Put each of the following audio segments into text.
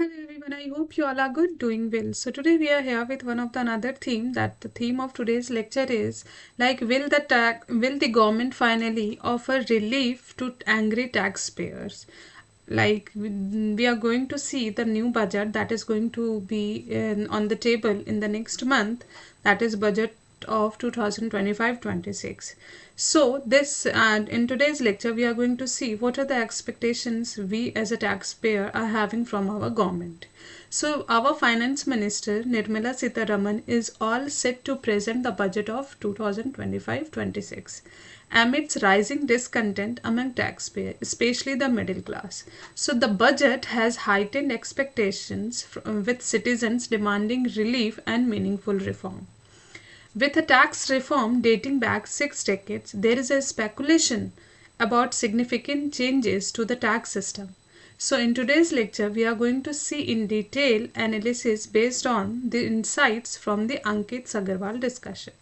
Hello everyone, I hope you all are good, doing well. So today we are here with one of the another theme. That the theme of today's lecture is will the government finally offer relief to angry taxpayers? We are going to see the new budget that is going to be on the table in the next month, that is budget of 2025-26. So this in today's lecture we are going to see what are the expectations we as a taxpayer are having from our government. So our Finance Minister Nirmala Sitharaman is all set to present the budget of 2025-26 amidst rising discontent among taxpayers, especially the middle class. So the budget has heightened expectations with citizens demanding relief and meaningful reform. With a tax reform dating back 6 decades, there is a speculation about significant changes to the tax system. So in today's lecture, we are going to see in detail analysis based on the insights from the Ankit Sagarwal discussion.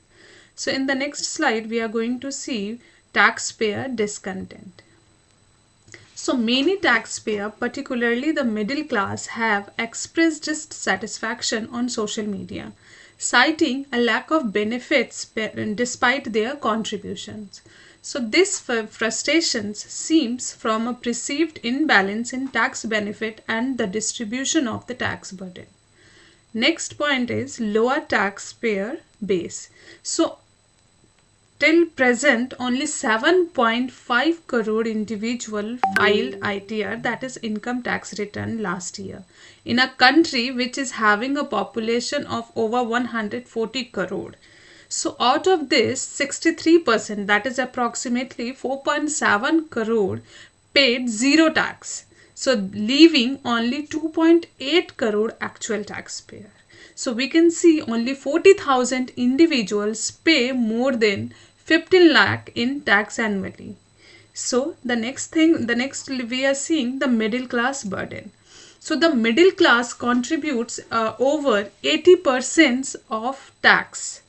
So in the next slide, we are going to see taxpayer discontent. So many taxpayers, particularly the middle class, have expressed dissatisfaction on social media, citing a lack of benefits despite their contributions. So this frustration stems from a perceived imbalance in tax benefit and the distribution of the tax burden. Next point is lower taxpayer base. So till present, only 7.5 crore individual filed ITR, that is income tax return, last year in a country which is having a population of over 140 crore. So out of this, 63%, that is approximately 4.7 crore, paid zero tax. So leaving only 2.8 crore actual taxpayer. So we can see only 40,000 individuals pay more than 15 lakh in tax annually. So the next we are seeing the middle class burden. So the middle class contributes over 80% of tax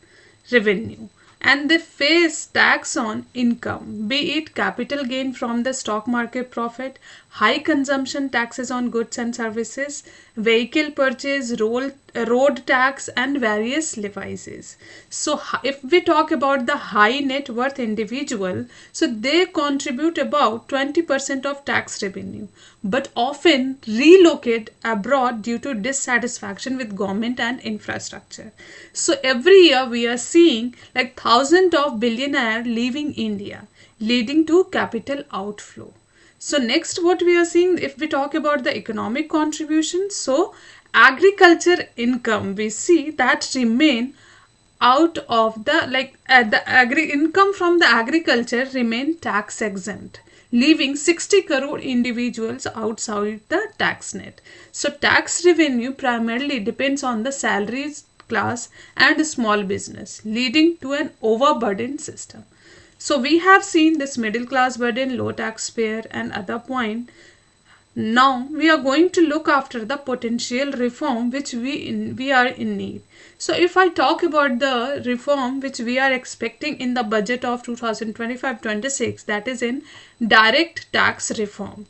revenue, and they face tax on income, be it capital gain from the stock market profit, high consumption taxes on goods and services, vehicle purchase, road tax, and various levies. So if we talk about the high net worth individual, so they contribute about 20% of tax revenue, but often relocate abroad due to dissatisfaction with government and infrastructure. So every year we are seeing like thousands of billionaires leaving India, leading to capital outflow. So next what we are seeing, if we talk about the economic contribution, so agriculture income, we see that remain out of the income from the agriculture remain tax exempt, leaving 60 crore individuals outside the tax net. So tax revenue primarily depends on the salaried class and small business, leading to an overburdened system. So we have seen this middle class burden, low taxpayer, and other point. Now we are going to look after the potential reform which we are in need. So if I talk about the reform which we are expecting in the budget of 2025-26, that is in direct tax reform.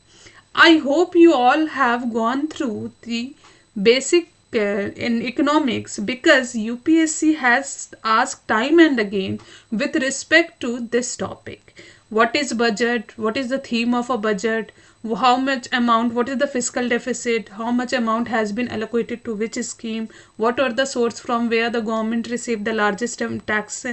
I hope you all have gone through the basic in economics, because UPSC has asked time and again with respect to this topic. What is budget? What is the theme of a budget? How much amount? What is the fiscal deficit? How much amount has been allocated to which scheme? What are the source from where the government received the largest tax?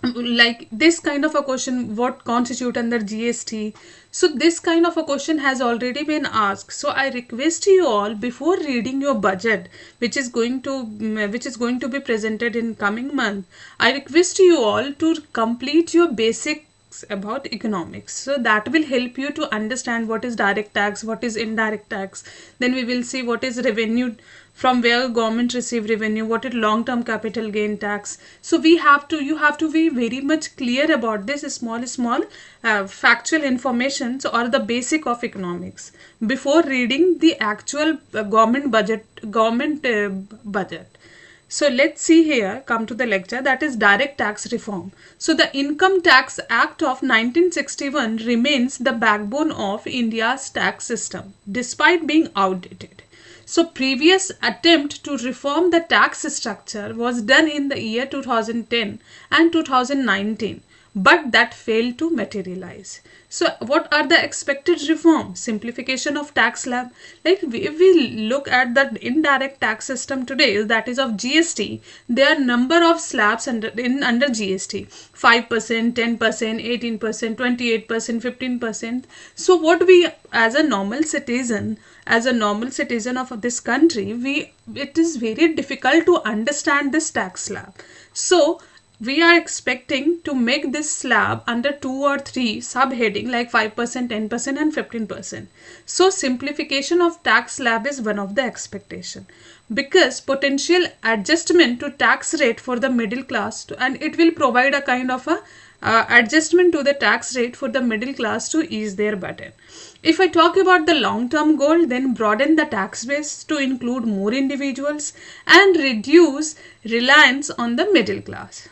Like this kind of a question, what constitute under GST? So this kind of a question has already been asked. So I request you all, before reading your budget which is going to be presented in coming month, I request you all to complete your basics about economics. So that will help you to understand what is direct tax, what is indirect tax. Then we will see what is revenue, from where government receive revenue, what is long-term capital gain tax. So you have to be very much clear about this small factual information or the basic of economics before reading the actual government budget. So let's see here, come to the lecture, that is direct tax reform. So the Income Tax Act of 1961 remains the backbone of India's tax system despite being outdated. So previous attempt to reform the tax structure was done in the year 2010 and 2019, but that failed to materialize. So what are the expected reforms? Simplification of tax slab. Like if we look at the indirect tax system today, that is of GST, there are number of slabs under GST: 5%, 10%, 18%, 28%, 15%. So what we, as a normal citizen of this country, it is very difficult to understand this tax slab. So we are expecting to make this slab under 2 or 3 subheading like 5%, 10% and 15%. So simplification of tax slab is one of the expectation, because potential adjustment to tax rate for the middle class and it will provide a kind of a adjustment to the tax rate for the middle class to ease their burden. If I talk about the long-term goal, then broaden the tax base to include more individuals and reduce reliance on the middle class.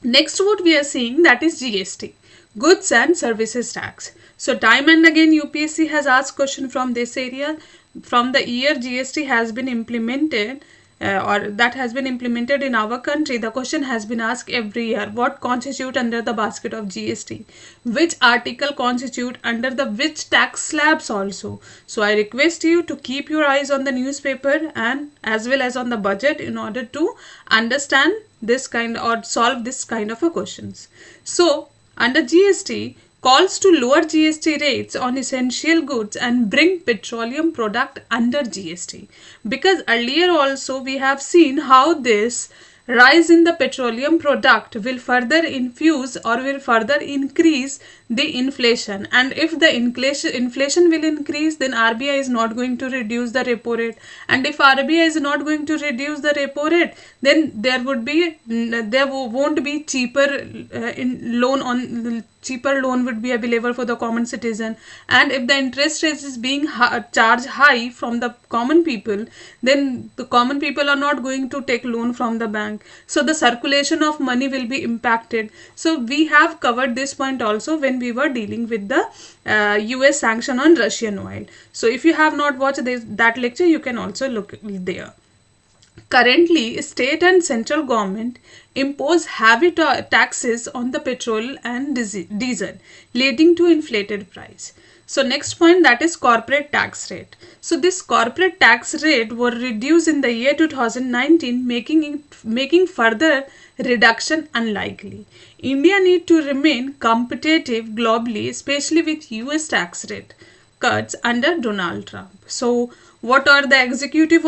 Next, what we are seeing, that is GST, goods and services tax. So time and again UPSC has asked question from this area. From the year GST has been implemented or that has been implemented in our country, the question has been asked every year: what constitute under the basket of GST? Which article constitute under the which tax slabs also? So I request you to keep your eyes on the newspaper and as well as on the budget in order to understand this kind or solve this kind of a questions. So under GST, calls to lower GST rates on essential goods and bring petroleum product under GST, because earlier also we have seen how this rise in the petroleum product will further infuse or will further increase the inflation, and if the inflation will increase, then RBI is not going to reduce the repo rate, and if RBI is not going to reduce the repo rate, then there won't be cheaper loan would be available for the common citizen, and if the interest rate is being charged high from the common people, then the common people are not going to take loan from the bank, so the circulation of money will be impacted. So we have covered this point also when we were dealing with the US sanction on Russian oil. So if you have not watched that lecture, you can also look there. Currently, state and central government impose heavy taxes on the petrol and diesel, leading to inflated price. So next point, that is corporate tax rate. So this corporate tax rate were reduced in the year 2019, making further reduction unlikely. India need to remain competitive globally, especially with US tax rate cuts under Donald Trump. So what are the executive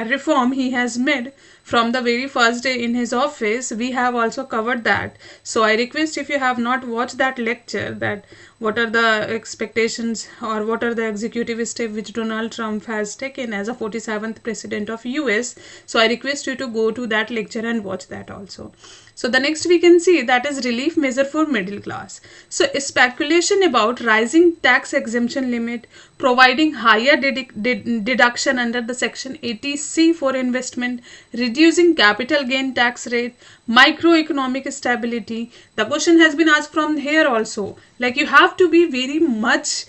reform he has made from the very first day in his office? We have also covered that. So I request, if you have not watched that lecture, that what are the expectations or what are the executive steps which Donald Trump has taken as a 47th president of US. So I request you to go to that lecture and watch that also. So the next we can see, that is relief measure for middle class. So speculation about rising tax exemption limit, providing higher deduction under the section 80C for investment, reducing capital gain tax rate, microeconomic stability. The question has been asked from here also. Like you have to be very much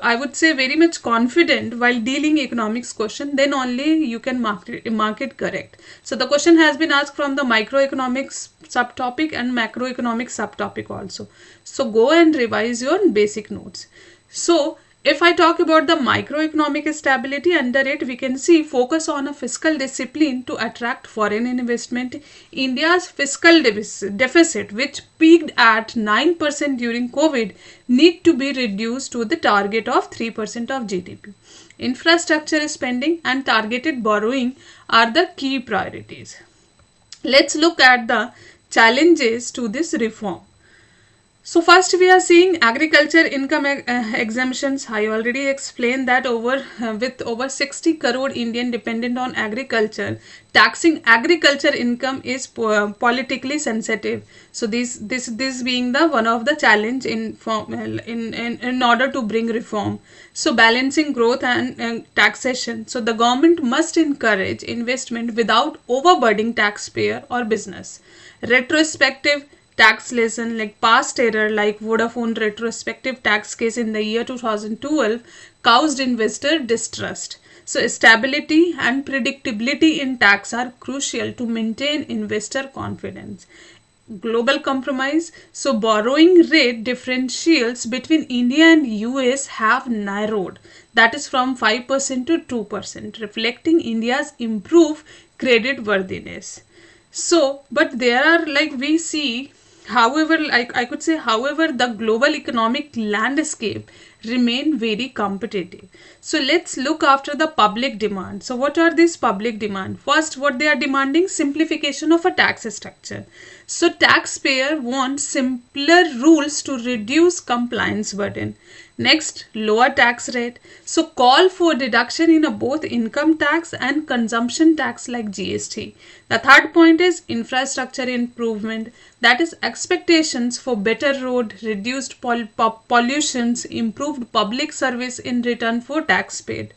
I would say very much confident while dealing economics question, then only you can mark it correct. So the question has been asked from the microeconomics subtopic and macroeconomic subtopic also. So go and revise your basic notes. So if I talk about the microeconomic stability, under it we can see focus on a fiscal discipline to attract foreign investment. India's fiscal deficit, which peaked at 9% during COVID, need to be reduced to the target of 3% of GDP. Infrastructure spending and targeted borrowing are the key priorities. Let's look at the challenges to this reform. So first we are seeing agriculture income exemptions. I already explained that with over 60 crore Indian dependent on agriculture, taxing agriculture income is politically sensitive. So this being the one of the challenge in order to bring reform. So balancing growth and taxation. So the government must encourage investment without overburdening taxpayer or business. Retrospective tax lesson like past error like Vodafone retrospective tax case in the year 2012 caused investor distrust. So stability and predictability in tax are crucial to maintain investor confidence. Global compromise. So borrowing rate differentials between India and US have narrowed. That is from 5% to 2%, reflecting India's improved credit worthiness. So, but there are like we see, however, like I could say, however, the global economic landscape remain very competitive. So let's look after the public demand. So what are these public demand? First, what they are demanding, simplification of a tax structure. So taxpayer want simpler rules to reduce compliance burden. Next, lower tax rate. So call for deduction in a both income tax and consumption tax like GST. The third point is infrastructure improvement. That is expectations for better road, reduced pollutions, improved public service in return for tax paid.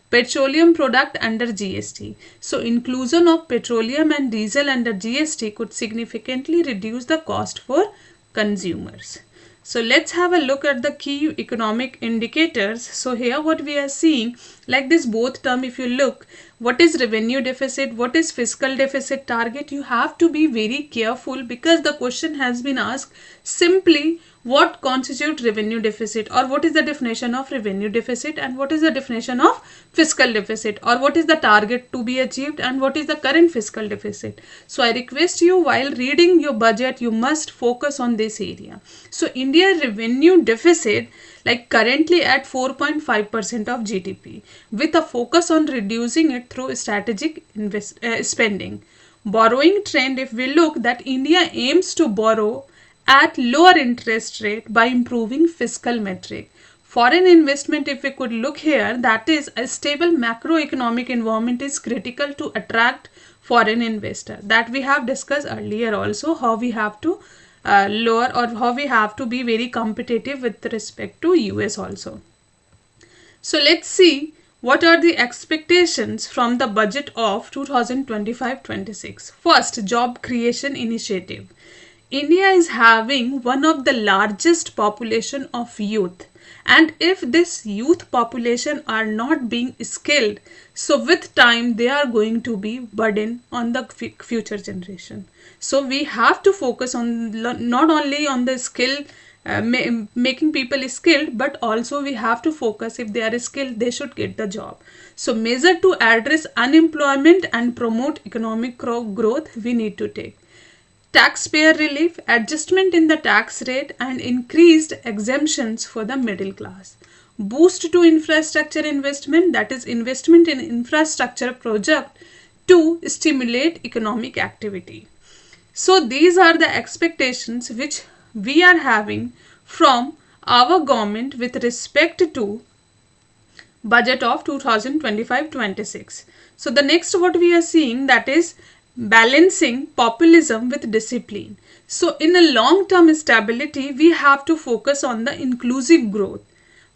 Petroleum product under GST. So inclusion of petroleum and diesel under GST could significantly reduce the cost for consumers. So let's have a look at the key economic indicators. So here what we are seeing, like this both term, if you look, what is revenue deficit, what is fiscal deficit target, you have to be very careful because the question has been asked simply what constitutes revenue deficit, or what is the definition of revenue deficit, and what is the definition of fiscal deficit, or what is the target to be achieved, and what is the current fiscal deficit. So I request you, while reading your budget, you must focus on this area. So India revenue deficit like currently at 4.5% of GDP with a focus on reducing it through strategic spending. Borrowing trend, if we look, that India aims to borrow at lower interest rate by improving fiscal metric. Foreign investment, if we could look here, that is a stable macroeconomic environment is critical to attract foreign investor. That we have discussed earlier also, how we have to lower or how we have to be very competitive with respect to US also. So let's see what are the expectations from the budget of 2025-26. First, job creation initiative. India is having one of the largest population of youth, and if this youth population are not being skilled, so with time they are going to be burden on the future generation. So we have to focus on not only on the skill, making people skilled, but also we have to focus, if they are skilled they should get the job. So measure to address unemployment and promote economic growth we need to take. Taxpayer relief, adjustment in the tax rate and increased exemptions for the middle class. Boost to infrastructure investment, that is investment in infrastructure project to stimulate economic activity. So these are the expectations which we are having from our government with respect to budget of 2025-26. So the next what we are seeing, that is balancing populism with discipline. So in a long-term stability, we have to focus on the inclusive growth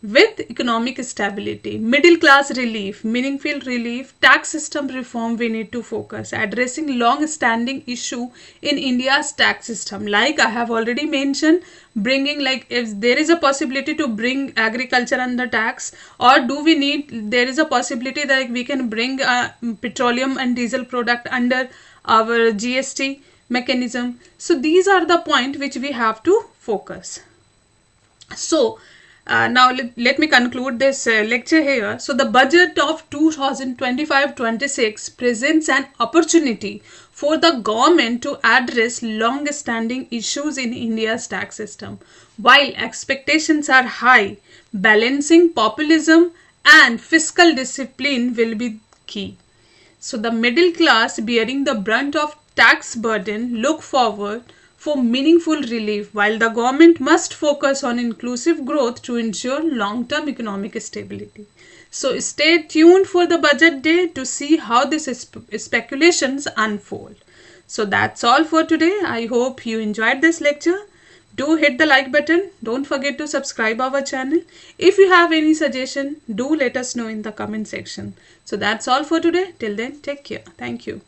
with economic stability, middle class relief, meaningful relief, tax system reform we need to focus, addressing long-standing issue in India's tax system. Like I have already mentioned, bringing, like if there is a possibility to bring agriculture under tax, or do we need, there is a possibility that we can bring petroleum and diesel product under our GST mechanism. So these are the points which we have to focus. So now let me conclude this lecture here. So the budget of 2025-26 presents an opportunity for the government to address long-standing issues in India's tax system. While expectations are high, balancing populism and fiscal discipline will be key. So the middle class bearing the brunt of tax burden look forward for meaningful relief, while the government must focus on inclusive growth to ensure long-term economic stability. So stay tuned for the budget day to see how these speculations unfold. So that's all for today. I hope you enjoyed this lecture. Do hit the like button. Don't forget to subscribe our channel. If you have any suggestion, do let us know in the comment section. So that's all for today. Till then, take care. Thank you.